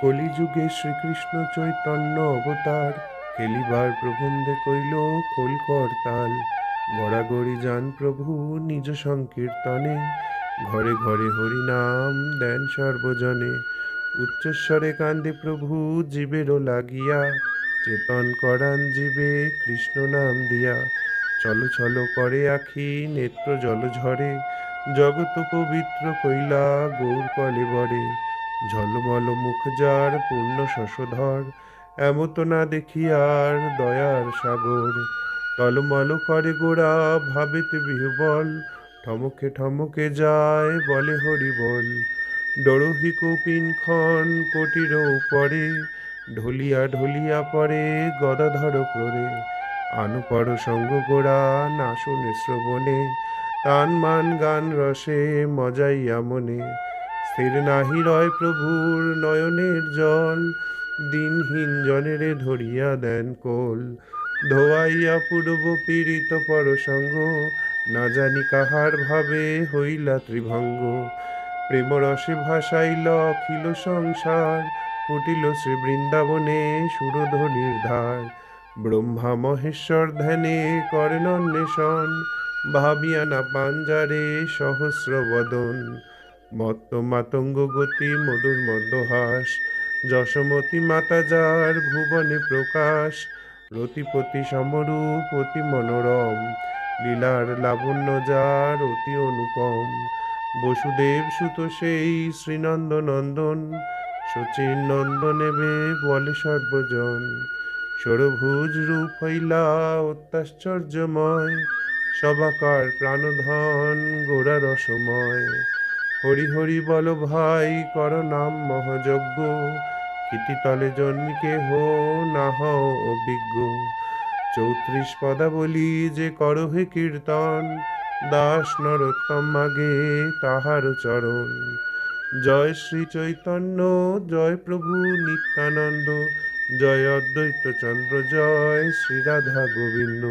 কলিযুগে শ্রীকৃষ্ণ চৈতন্য অবতার, খেলিবার প্রবন্ধে কইল খোল করতাল। গড়াগড়ি যান প্রভু নিজ সংকীর্তনে, ঘরে ঘরে হরিনাম দেন সর্বজনে। উচ্চস্বরে কান্দে প্রভু জীবেরও লাগিয়া, চেতন করান জীবে কৃষ্ণ নাম দিয়া। চলো চলো করে আখি নেত্র জল ঝরে, জগৎ পবিত্র কইলা গৌর কলেবরে। ঝলমল মুখ যার পূর্ণ শশধর, এমত না দেখিয়ার দয়ার সাগর। টলমল করে গোড়া ভাবেতে বিহবল, ঠমকে ঠমকে যায় বলে হরি বল। ডরহি কৌপিন খন কোটির উপরে, ঢলিয়া ঢলিয়া পড়ে গদাধর প্ররে। আনুপর সঙ্গ গোড়া না শুনে শ্রবণে, তান মান গান রসে মজাইয়া মনে। স্থির নাহি রয় প্রভুর নয়নের জল, দিনহীন জনেরে ধরিয়া দেন কোল। ধোয়াইয়া পূর্ব পীড়িত পরসঙ্গ, না জানি কাহার ভাবে হইলা ত্রিভঙ্গ। প্রেমরসে ভাসাইল অখিল সংসার, ফুটিল শ্রী বৃন্দাবনে সুরধ্বনির ধার। ব্রহ্মা মহেশ্বর ধ্যানে করেন অন্বেষণ, ভাবিয়া না পাঞ্জারে সহস্র বদন। মত্ত মাতঙ্গ গতি মধুর মন্দহাস, যশোমতী মাতা যার ভুবনে প্রকাশ। রতিপতি সমরূপ অতি মনোরম, লীলার লাবণ্য যার অতি অনুপম। বসুদেব সুত সেই শ্রীনন্দ নন্দন, শচীন নন্দনেবে বলে সর্বজন। ষড়ভুজ রূপ হইলা অত্যাশ্চর্যময়, সবাকার প্রাণধন গোড়া রসময়। হরি হরি বল ভাই কর নাম মহাযজ্ঞ, ক্ষিতিতলে জন্মিকে হো না হও অভিজ্ঞ। 34 পদাবলী যে করো হে কীর্তন, দাস নরোত্তম মাগে তাহার চরণ। জয় শ্রী চৈতন্য জয় প্রভু নিত্যানন্দ, জয় অদ্বৈত চন্দ্র জয় শ্রী রাধা গোবিন্দ।